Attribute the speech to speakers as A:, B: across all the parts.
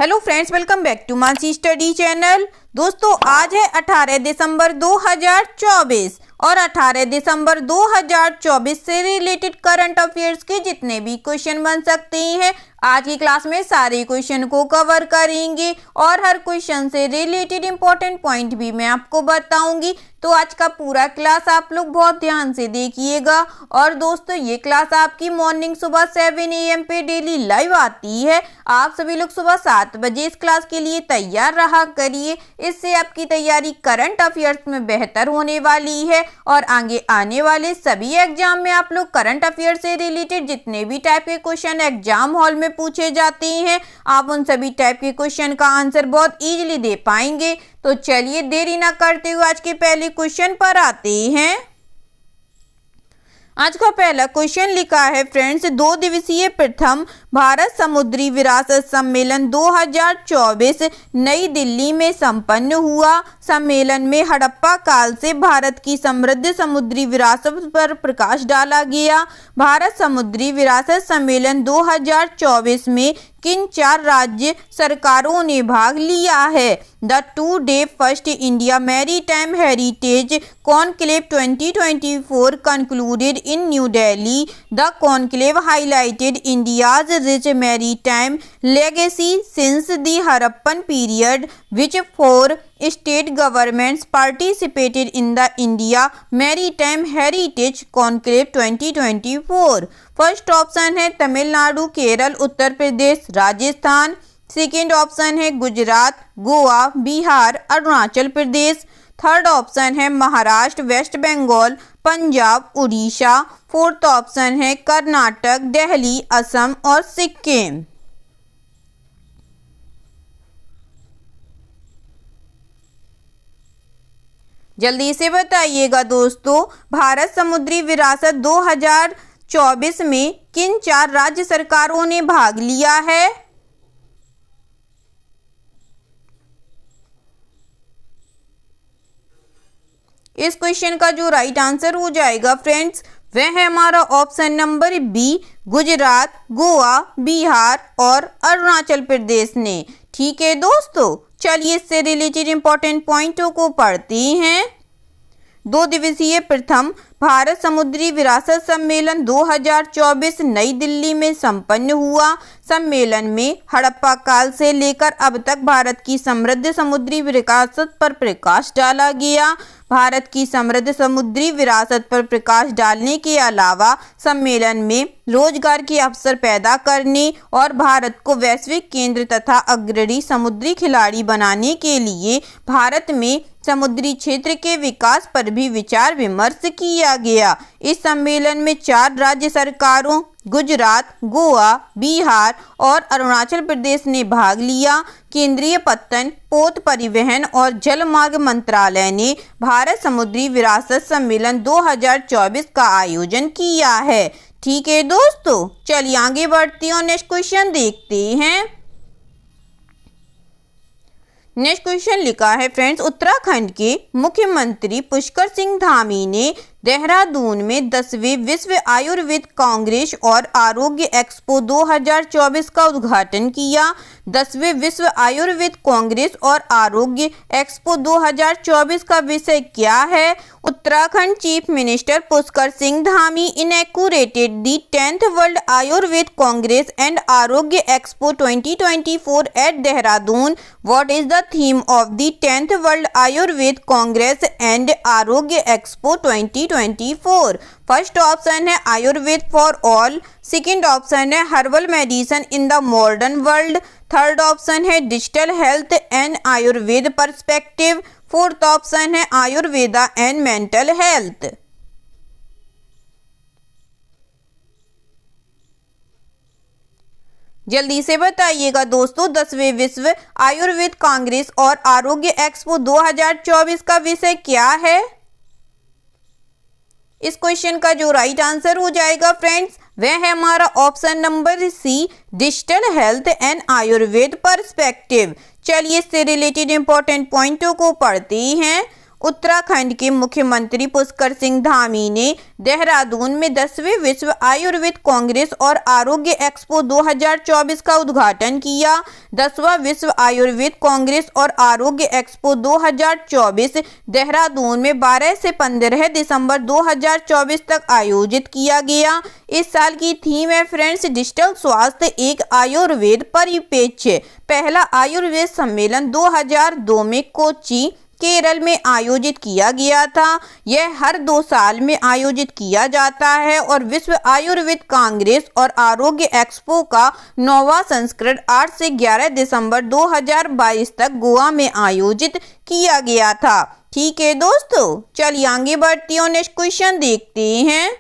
A: Hello friends, welcome back to Mansi study channel. दोस्तों, आज है 18 दिसंबर 2024 और 18 दिसंबर 2024 से रिलेटेड करंट अफेयर्स के जितने भी क्वेश्चन बन सकते हैं आज की क्लास में सारे क्वेश्चन को कवर करेंगे और हर क्वेश्चन से रिलेटेड इंपॉर्टेंट पॉइंट भी मैं आपको बताऊंगी। तो आज का पूरा क्लास आप लोग बहुत ध्यान से देखिएगा। और दोस्तों, ये क्लास आपकी मॉर्निंग सुबह 7 AM पे डेली लाइव आती है। आप सभी लोग सुबह 7 बजे इस क्लास के लिए तैयार रहा करिए। इससे आपकी तैयारी करंट अफेयर्स में बेहतर होने वाली है और आगे आने वाले सभी एग्जाम में आप लोग करंट अफेयर से रिलेटेड जितने भी टाइप के क्वेश्चन एग्जाम हॉल में पूछे जाते हैं, आप उन सभी टाइप के क्वेश्चन का आंसर बहुत इजीली दे पाएंगे। तो चलिए देरी ना करते हुए आज के पहले क्वेश्चन पर आते हैं। आज का पहला क्वेश्चन लिखा है फ्रेंड्स, 2 दिवसीय प्रथम भारत समुद्री विरासत सम्मेलन 2024 नई दिल्ली में संपन्न हुआ। सम्मेलन में हड़प्पा काल से भारत की समृद्ध समुद्री विरासत पर प्रकाश डाला गया। भारत समुद्री विरासत सम्मेलन 2024 में किन 4 राज्य सरकारों ने भाग लिया है? The 2-day first India maritime heritage conclave 2024 concluded in New Delhi. The conclave highlighted India's rich maritime legacy since the Harappan period, which 4 state governments participated in the India Maritime Heritage Conclave 2024. First option है Tamil Nadu, Kerala, Uttar Pradesh, Rajasthan. Second option है Gujarat, Goa, Bihar, Arunachal Pradesh. Third option है Maharashtra, West Bengal, Punjab, Orissa. Fourth option है कर्नाटक, दिल्ली, असम और सिक्किम। जल्दी से बताइएगा दोस्तों, भारत समुद्री विरासत 2024 में किन 4 राज्य सरकारों ने भाग लिया है? इस क्वेश्चन का जो राइट आंसर हो जाएगा फ्रेंड्स, वह है हमारा option number B, Gujarat, Goa, Bihar और अरुणाचल प्रदेश ने। ठीक है दोस्तों, चलिए इससे रिलेटेड इंपॉर्टेंट पॉइंटों को पढ़ते हैं। 2 दिवसीय प्रथम भारत समुद्री विरासत सम्मेलन 2024 नई दिल्ली में संपन्न हुआ। सम्मेलन में हड़प्पा काल से लेकर अब तक भारत की समृद्ध समुद्री विरासत पर प्रकाश डाला गया। भारत की समृद्ध समुद्री विरासत पर प्रकाश डालने के अलावा सम्मेलन में रोजगार के अवसर पैदा करने और भारत को वैश्विक केंद्र तथा अग्रणी समुद्री खिलाड़ी बनाने के लिए भारत में समुद्री क्षेत्र के विकास पर भी विचार विमर्श किया गया। इस सम्मेलन में 4 राज्य सरकारों गुजरात, गोवा, बिहार और अरुणाचल प्रदेश ने भाग लिया। केंद्रीय पत्तन, पोत परिवहन और जलमार्ग मंत्रालय ने भारत समुद्री विरासत सम्मेलन 2024 का आयोजन किया है। ठीक है दोस्तों, चलिए आगे बढ़ते हैं और नेक्स्ट क्वेश्चन देखते हैं। नेक्स्ट क्वेश्चन लिखा है फ्रेंड्स, उत्तराखंड के मुख्यमंत्री पुष्कर सिंह धामी ने देहरादून में 10वें विश्व आयुर्वेद कांग्रेस और आरोग्य एक्सपो 2024 का उद्घाटन किया। 10वें विश्व आयुर्वेद कांग्रेस और आरोग्य एक्सपो 2024 का विषय क्या है? Uttarakhand chief minister Pushkar Singh Dhami inaugurated the 10th World Ayurved Congress and Arogya Expo 2024 at Dehradun. What is the theme of the 10th World Ayurved Congress and Arogya Expo 2024? First option है Ayurveda for all. Second option है herbal medicine in the modern world. Third option है digital health and Ayurveda perspective. Fourth option है Ayurveda and mental health. जल्दी से बताइएगा दोस्तों, 10वें विश्व आयुर्वेद कांग्रेस और आरोग्य एक्सपो 2024 का विषय क्या है? इस क्वेश्चन का जो राइट आंसर हो जाएगा फ्रेंड्स, वह है हमारा option number C, digital health and Ayurveda perspective. चलिए इससे रिलेटेड इंपॉर्टेंट पॉइंटों को पढ़ते हैं। उत्तराखंड के मुख्यमंत्री पुष्कर सिंह धामी ने देहरादून में 10वें विश्व आयुर्वेद कांग्रेस और आरोग्य एक्सपो 2024 का उद्घाटन किया। 10वां विश्व आयुर्वेद कांग्रेस और आरोग्य एक्सपो 2024 देहरादून में 12 से 15 दिसंबर 2024 तक आयोजित किया गया। इस साल की थीम है फ्रेंड्स, डिजिटल स्वास्थ्य एक आयुर्वेद परिप्रेक्ष्य। पहला आयुर्वेद सम्मेलन 2002 में कोच्चि केरल में आयोजित किया गया था। यह हर 2 साल में आयोजित किया जाता है और विश्व आयुर्वेद कांग्रेस और आरोग्य एक्सपो का 9वां संस्करण 8 से 11 दिसंबर 2022 तक गोवा में आयोजित किया गया था। ठीक है दोस्तों, चलिए आगे बढ़ते हैं, नेक्स्ट क्वेश्चन देखते हैं।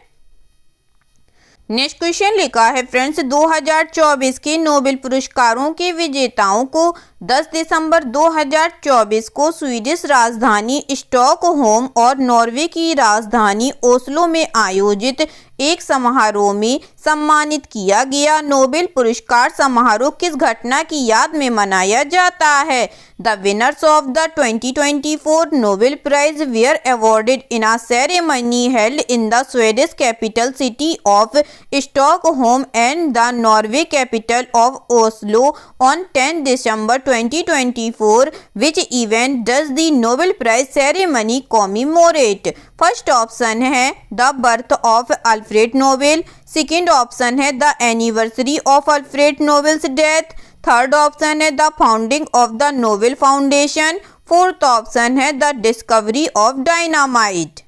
A: नेक्स्ट क्वेश्चन लिखा है फ्रेंड्स, 2024 के नोबेल पुरस्कारों के विजेताओं को 10 दिसंबर 2024 को स्वीडिश राजधानी स्टॉकहोम और नॉर्वे की राजधानी ओस्लो में आयोजित एक समारोह में सम्मानित किया गया। नोबेल पुरस्कार समारोह किस घटना की याद में मनाया जाता है? The winners of the 2024 Nobel prize were awarded in a ceremony held in the Swedish capital city of Stockholm and the Norway capital of Oslo on 10 December 2024. Which event does the Nobel Prize ceremony commemorate? First option है the birth of Alfred Nobel, second option है the anniversary of Alfred Nobel's death, third option है the founding of the Nobel foundation, fourth option है the discovery of dynamite.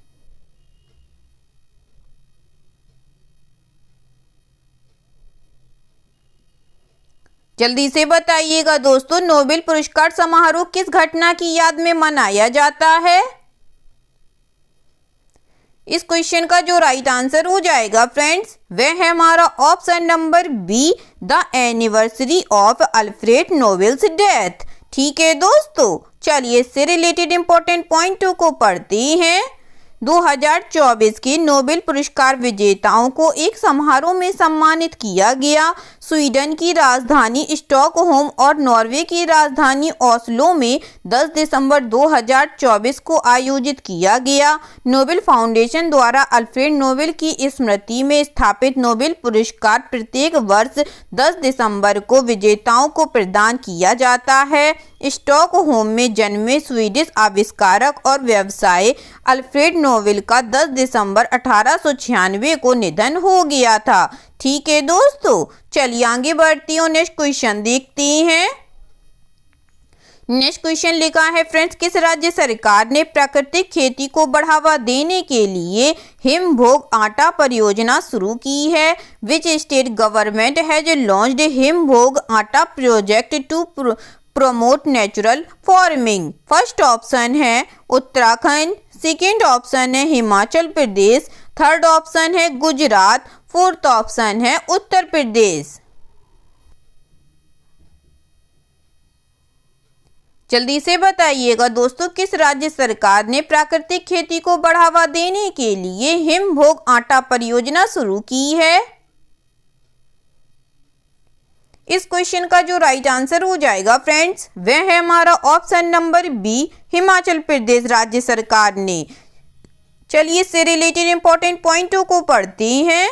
A: जल्दी से बताइएगा दोस्तों, Nobel पुरस्कार समारोह किस घटना की याद में मनाया जाता है? इस क्वेश्चन का जो राइट आंसर हो जाएगा फ्रेंड्स, वह है हमारा option number B, the anniversary of Alfred Nobel's death. ठीक है दोस्तों, चलिए इससे रिलेटेड इंपॉर्टेंट पॉइंटों को पढ़ते हैं। 2024 के नोबेल पुरस्कार विजेताओं को एक समारोह में सम्मानित किया गया। स्वीडन की राजधानी स्टॉकहोम और नॉर्वे की राजधानी ओस्लो में 10 दिसंबर 2024 को आयोजित किया गया। नोबेल फाउंडेशन द्वारा अल्फ्रेड नोबेल की स्मृति में स्थापित नोबेल पुरस्कार प्रत्येक वर्ष 10 दिसंबर को विजेताओं को प्रदान किया जाता है। स्टॉकहोम में जन्मे स्वीडिश आविष्कारक और व्यवसायी अल्फ्रेड नोबेल का 10 दिसंबर 1896 को निधन हो गया था। ठीक है दोस्तों, चलिए आगे बढ़ती हूँ, नेक्स्ट क्वेश्चन देखते हैं। नेक्स्ट क्वेश्चन लिखा है फ्रेंड्स, किस राज्य सरकार ने प्राकृतिक खेती को बढ़ावा देने के लिए हिमभोग आटा परियोजना शुरू की है? Which state government has launched Himbhog atta project to promote natural farming? First option है उत्तराखंड, सेकेंड ऑप्शन है हिमाचल प्रदेश, थर्ड ऑप्शन है गुजरात, फोर्थ ऑप्शन है उत्तर प्रदेश। जल्दी से बताइएगा दोस्तों, किस राज्य सरकार ने प्राकृतिक खेती को बढ़ावा देने के लिए हिमभोग आटा परियोजना शुरू की है? इस क्वेश्चन का जो राइट आंसर हो जाएगा फ्रेंड्स, वह है हमारा option number B, Himachal Pradesh राज्य सरकार ने। चलिए इससे रिलेटेड इंपॉर्टेंट पॉइंटों को पढ़ते हैं।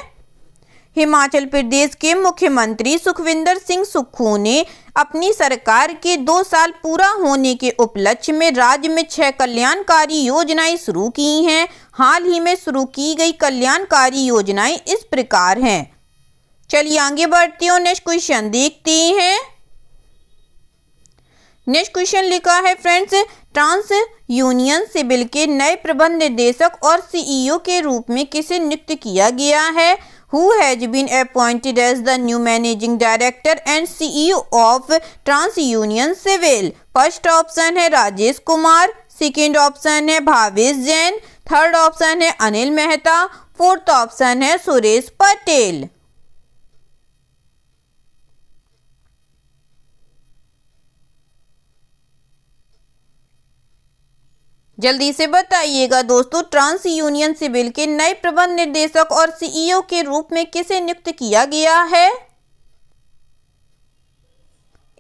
A: हिमाचल प्रदेश के मुख्यमंत्री सुखविंदर सिंह सुक्खू ने अपनी सरकार के 2 साल पूरा होने के उपलक्ष्य में राज्य में 6 कल्याणकारी योजनाएं शुरू की हैं। हाल ही में शुरू की गई कल्याणकारी योजनाएं इस प्रकार हैं। चलिए आगे बढ़ते हैं, नेक्स्ट क्वेश्चन देखते हैं। नेक्स्ट क्वेश्चन लिखा है फ्रेंड्स, ट्रांस यूनियन सिविल के नए प्रबंध निदेशक और सीईओ के रूप में किसे नियुक्त किया गया है? Who has been appointed as the new managing director and CEO of TransUnion Civil? First option है राजेश कुमार, सेकेंड ऑप्शन है भावेश जैन, थर्ड ऑप्शन है अनिल मेहता, फोर्थ ऑप्शन है सुरेश पटेल। जल्दी से बताइएगा दोस्तों, ट्रांस यूनियन सिविल के नए प्रबंध निर्देशक और सीईओ के रूप में किसे नियुक्त किया गया है?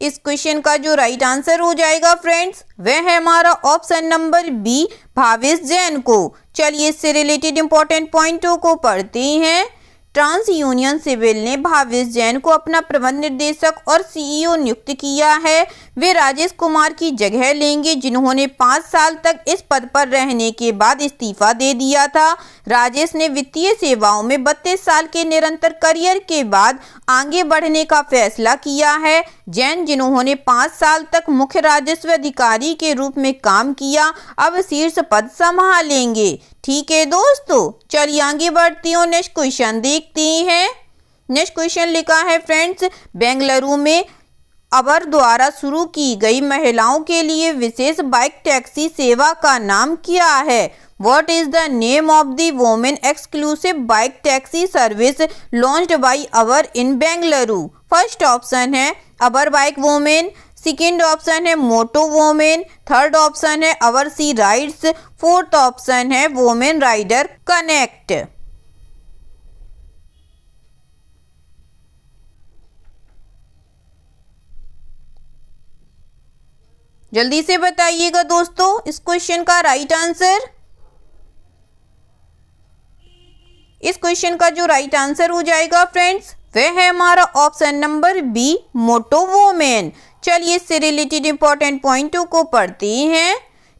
A: इस क्वेश्चन का जो राइट आंसर हो जाएगा फ्रेंड्स वह है हमारा option number B, Bhavesh Jain को। चलिए इससे रिलेटेड इंपॉर्टेंट पॉइंटों को पढ़ते हैं। ट्रांस यूनियन सिविल ने भावेश जैन को अपना प्रबंध निर्देशक और सीईओ नियुक्त किया है। वे राजेश कुमार की जगह लेंगे, जिन्होंने 5 साल तक इस पद पर रहने के बाद इस्तीफा दे दिया था। राजेश ने वित्तीय सेवाओं में 32 साल के निरंतर करियर के बाद आगे बढ़ने का फैसला किया है। जैन, जिन्होंने 5 साल तक मुख्य राजस्व अधिकारी के रूप में काम किया, अब शीर्ष पद संभालेंगे। ठीक है दोस्तों, चलिए आगे बढ़ती हूँ, नेक्स्ट क्वेश्चन देखते हैं। नेक्स्ट क्वेश्चन लिखा है फ्रेंड्स, बेंगलुरु में अबर द्वारा शुरू की गई महिलाओं के लिए विशेष बाइक टैक्सी सेवा का नाम क्या है? What is the name of the women exclusive bike taxi service launched by Abar in Bengaluru? First option है अबर बाइक वोमेन, सेकेंड ऑप्शन है मोटो वोमेन, थर्ड ऑप्शन है अवर सी राइड्स, फोर्थ ऑप्शन है वोमेन राइडर कनेक्ट। जल्दी से बताइएगा दोस्तों इस क्वेश्चन का राइट आंसर। इस क्वेश्चन का जो राइट आंसर हो जाएगा फ्रेंड्स वह है हमारा ऑप्शन नंबर बी, मोटो वोमेन। चलिए इससे रिलेटेड इंपॉर्टेंट पॉइंटों को पढ़ते हैं।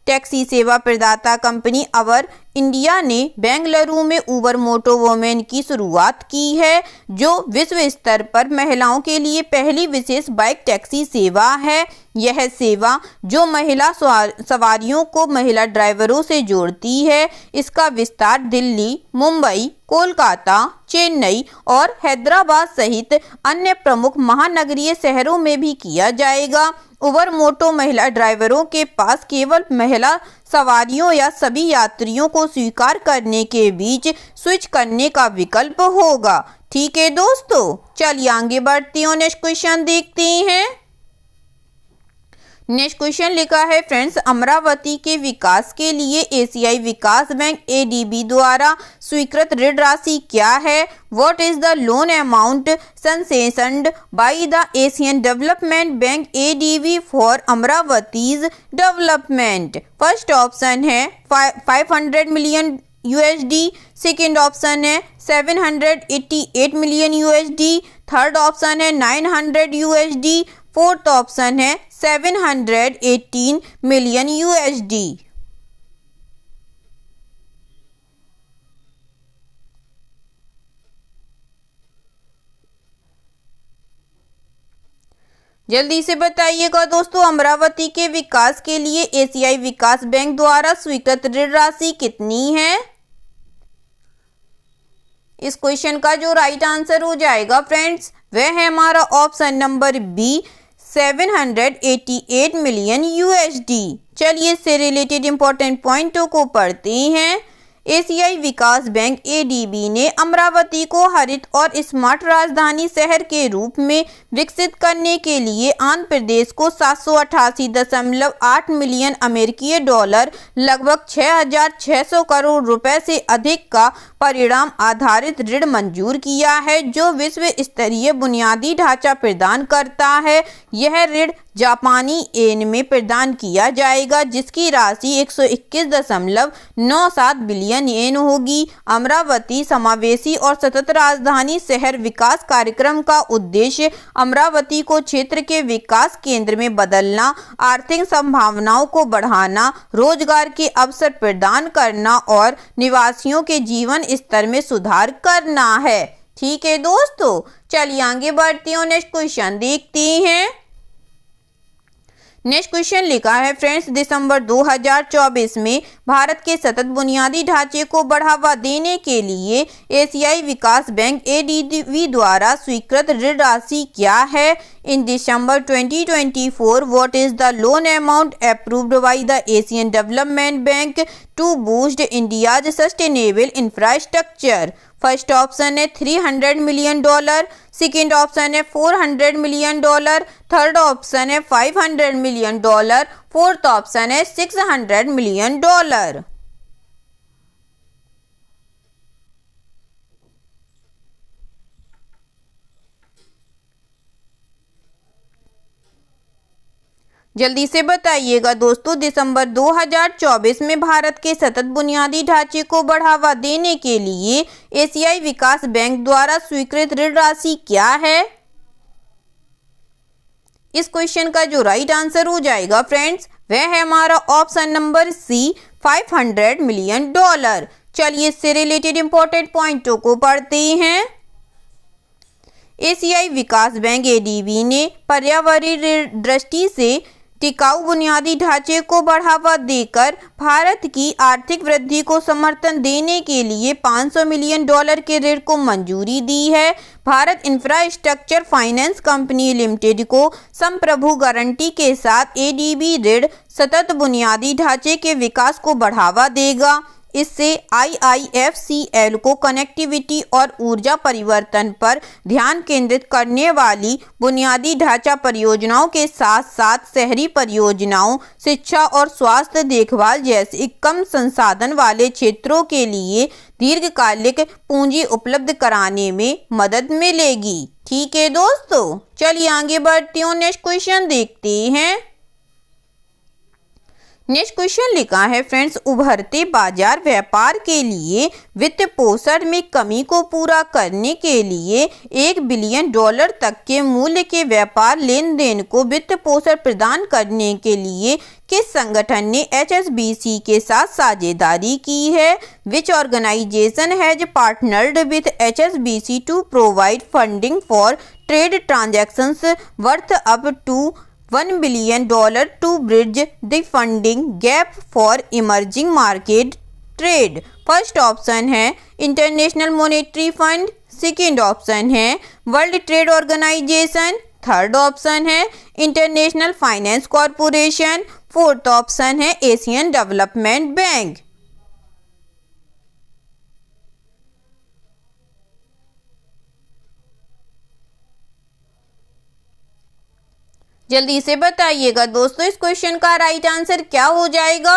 A: टैक्सी सेवा प्रदाता कंपनी अवर इंडिया ने बेंगलुरु में उबर मोटो वोमेन की शुरुआत की है, जो विश्व स्तर पर महिलाओं के लिए पहली विशेष बाइक टैक्सी सेवा है। यह सेवा जो महिला सवारियों को महिला ड्राइवरों से जोड़ती है, इसका विस्तार दिल्ली, मुंबई, कोलकाता, चेन्नई और हैदराबाद सहित अन्य प्रमुख महानगरीय शहरों में भी किया जाएगा। उबर मोटो महिला ड्राइवरों के पास केवल महिला सवारियों या सभी यात्रियों को स्वीकार करने के बीच स्विच करने का विकल्प होगा। ठीक है दोस्तों, चलिए आगे बढ़ते हैं, नेक्स्ट क्वेश्चन देखते हैं। नेक्स्ट क्वेश्चन लिखा है फ्रेंड्स, अमरावती के विकास के लिए एशियाई विकास बैंक एडीबी द्वारा स्वीकृत ऋण राशि क्या है? What is the loan amount sanctioned by the Asian development bank ADB for Amaravati's development? First option है 500 मिलियन यूएसडी, सेकेंड ऑप्शन है 788 मिलियन यूएसडी, थर्ड ऑप्शन है 900 यूएसडी, फोर्थ ऑप्शन है 718 मिलियन यूएसडी। जल्दी से बताइएगा दोस्तों, अमरावती के विकास के लिए एशियाई विकास बैंक द्वारा स्वीकृत ऋण राशि कितनी है? इस क्वेश्चन का जो राइट आंसर हो जाएगा फ्रेंड्स वह है हमारा option number B, 788 million USD. चलिए इससे रिलेटेड इंपॉर्टेंट पॉइंटों को पढ़ते हैं। एशियाई विकास बैंक एडीबी ने अमरावती को हरित और स्मार्ट राजधानी शहर के रूप में विकसित करने के लिए आंध्र प्रदेश को 788.8 मिलियन अमेरिकी डॉलर, लगभग 6,600 करोड़ रुपए से अधिक का परिणाम आधारित ऋण मंजूर किया है, जो विश्व स्तरीय बुनियादी ढांचा प्रदान करता है। यह ऋण जापानी येन में प्रदान किया जाएगा, जिसकी राशि 121.97 बिलियन येन होगी। अमरावती समावेशी और सतत राजधानी शहर विकास कार्यक्रम का उद्देश्य अमरावती को क्षेत्र के विकास केंद्र में बदलना, आर्थिक संभावनाओं को बढ़ाना, रोजगार के अवसर प्रदान करना और निवासियों के जीवन स्तर में सुधार करना है। ठीक है दोस्तों, चलिए आगे बढ़ते हैं, नेक्स्ट क्वेश्चन देखते हैं। नेक्स्ट क्वेश्चन लिखा है फ्रेंड्स, दिसंबर 2024 में भारत के सतत बुनियादी ढांचे को बढ़ावा देने के लिए एशियाई विकास बैंक एडीबी द्वारा स्वीकृत ऋण राशि क्या है? In December 2024, what is the loan amount approved by the Asian development Bank to boost India's sustainable infrastructure? First option है 300 मिलियन डॉलर, सेकेंड ऑप्शन है 400 मिलियन डॉलर, थर्ड ऑप्शन है 500 मिलियन डॉलर, फोर्थ ऑप्शन है 600 million dollar. जल्दी से बताइएगा दोस्तों, दिसंबर 2024 में भारत के सतत बुनियादी ढांचे को बढ़ावा देने के लिए एशियाई विकास बैंक द्वारा स्वीकृत ऋण राशि क्या है? इस क्वेश्चन का जो राइट आंसर हो जाएगा फ्रेंड्स, वह है हमारा ऑप्शन नंबर सी, $500 मिलियन। चलिए इससे रिलेटेड इंपॉर्टेंट पॉइंटों को पढ़ते हैं। एशियाई विकास बैंक एडीबी ने पर्यावरणीय दृष्टि से टिकाऊ बुनियादी ढांचे को बढ़ावा देकर भारत की आर्थिक वृद्धि को समर्थन देने के लिए $500 मिलियन के ऋण को मंजूरी दी है। Bharat infrastructure finance company limited को संप्रभु गारंटी के साथ एडीबी ऋण सतत बुनियादी ढांचे के विकास को बढ़ावा देगा। इससे IIFCL को कनेक्टिविटी और ऊर्जा परिवर्तन पर ध्यान केंद्रित करने वाली बुनियादी ढांचा परियोजनाओं के साथ साथ शहरी परियोजनाओं, शिक्षा और स्वास्थ्य देखभाल जैसे कम संसाधन वाले क्षेत्रों के लिए दीर्घकालिक पूंजी उपलब्ध कराने में मदद मिलेगी। ठीक है दोस्तों, चलिए आगे बढ़ते हैं, नेक्स्ट क्वेश्चन देखते हैं। नेक्स्ट क्वेश्चन लिखा है फ्रेंड्स, उभरते बाजार व्यापार के लिए वित्त पोषण में कमी को पूरा करने के लिए $1 बिलियन तक के मूल्य के व्यापार लेन देन को वित्त पोषण प्रदान करने के लिए किस संगठन ने HSBC के साथ साझेदारी की है? Which organization has partnered with HSBC to provide funding for trade transactions worth up to $1 billion to bridge the funding gap for emerging market trade? First option है international monetary fund, second option है world trade organization, third option है international finance corporation, fourth option है Asian development bank. जल्दी से बताइएगा दोस्तों, इस question का राइट आंसर क्या हो जाएगा?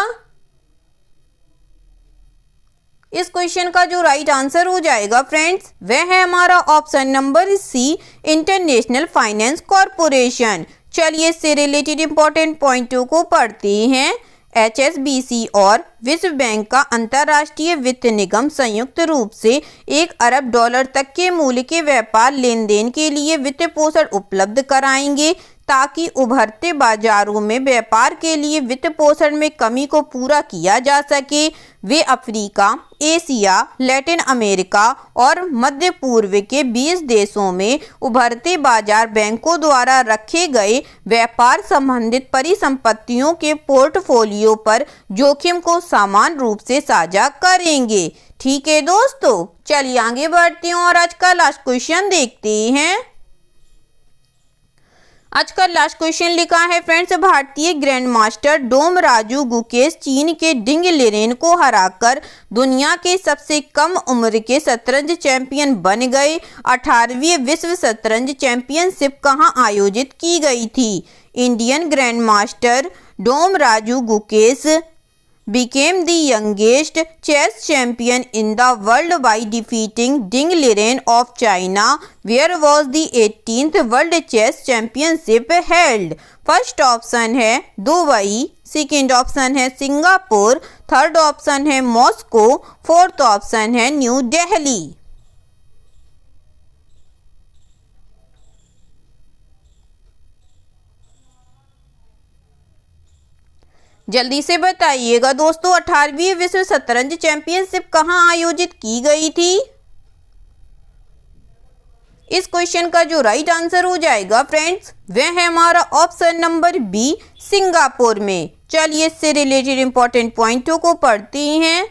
A: इस क्वेश्चन का जो राइट आंसर हो जाएगा फ्रेंड्स, वह है हमारा option number C, international finance corporation. चलिए इससे रिलेटेड इंपॉर्टेंट पॉइंटों को पढ़ते हैं। HSBC और विश्व बैंक का अंतर्राष्ट्रीय वित्त निगम संयुक्त रूप से $1 अरब तक के मूल्य के व्यापार लेन देन के लिए वित्त पोषण उपलब्ध कराएंगे ताकि उभरते बाजारों में व्यापार के लिए वित्त पोषण में कमी को पूरा किया जा सके। वे अफ्रीका, एशिया, लैटिन अमेरिका और मध्य पूर्व के 20 देशों में उभरते बाजार बैंकों द्वारा रखे गए व्यापार संबंधित परिसंपत्तियों के पोर्टफोलियो पर जोखिम को समान रूप से साझा करेंगे। ठीक है दोस्तों, चलिए आगे बढ़ते हैं और आज का लास्ट क्वेश्चन देखते हैं। आज का लास्ट क्वेश्चन लिखा है फ्रेंड्स, भारतीय grand master Dommaraju Gukesh चीन के डिंग लिरेन को हराकर दुनिया के सबसे कम उम्र के शतरंज चैंपियन बन गए। 18वीं विश्व शतरंज चैंपियनशिप कहां आयोजित की गई थी? Indian grand master Dommaraju Gukesh became the youngest chess champion in the world by defeating Ding Liren of China. Where was the 18th World Chess Championship held? First option है दुबई, सेकेंड ऑप्शन है Singapore, third option है Moscow, fourth option है new Delhi. जल्दी से बताइएगा दोस्तों, 18वीं विश्व शतरंज चैंपियनशिप कहां आयोजित की गई थी? इस क्वेश्चन का जो राइट आंसर हो जाएगा फ्रेंड्स, वह है हमारा ऑप्शन नंबर बी, सिंगापुर में। चलिए इससे रिलेटेड इंपॉर्टेंट पॉइंटों को पढ़ते हैं।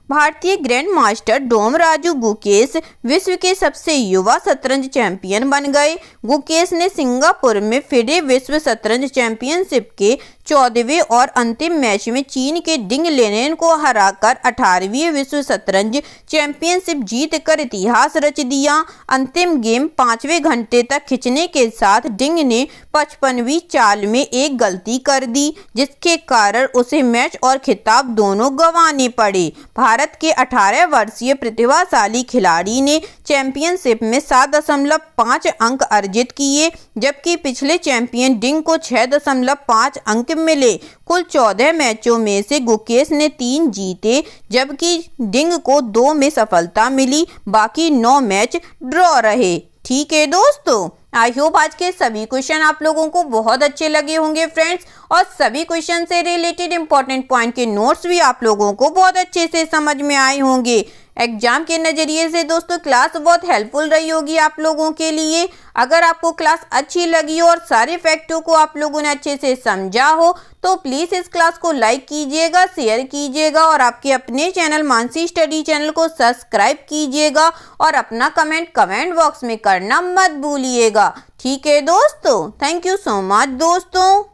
A: भारतीय grand master Dommaraju Gukesh विश्व के सबसे युवा शतरंज चैंपियन बन गए। गुकेश ने सिंगापुर में फिडे विश्व शतरंज चैंपियनशिप के 14वें और अंतिम मैच में चीन के डिंग लेनेन को हराकर 18वीं विश्व शतरंज चैंपियनशिप जीतकर इतिहास रच दिया। अंतिम गेम 5वें घंटे तक खिंचने के साथ डिंग ने 55वीं चाल में एक गलती कर दी, जिसके कारण उसे मैच और खिताब दोनों गंवाने पड़े। भारत के 18 वर्षीय प्रतिभाशाली खिलाड़ी ने चैंपियनशिप में 7.5 अंक अर्जित किए, जबकि पिछले चैंपियन डिंग को 6.5 अंक मिले। कुल 14 मैचों में से गुकेश ने 3 जीते, जबकि डिंग को 2 में सफलता मिली। बाकी 9 मैच ड्रॉ रहे। ठीक है दोस्तों, आई होप आज के सभी क्वेश्चन आप लोगों को बहुत अच्छे लगे होंगे फ्रेंड्स, और सभी क्वेश्चन से रिलेटेड इंपॉर्टेंट पॉइंट के नोट्स भी आप लोगों को बहुत अच्छे से समझ में आए होंगे। एग्जाम के नज़रिए से दोस्तों क्लास बहुत हेल्पफुल रही होगी आप लोगों के लिए। अगर आपको क्लास अच्छी लगी हो और सारे फैक्टों को आप लोगों ने अच्छे से समझा हो तो प्लीज़ इस क्लास को लाइक कीजिएगा, शेयर कीजिएगा और आपके अपने चैनल मानसी स्टडी चैनल को सब्सक्राइब कीजिएगा और अपना कमेंट बॉक्स में करना मत भूलिएगा। ठीक है दोस्तों, थैंक यू सो मच दोस्तों।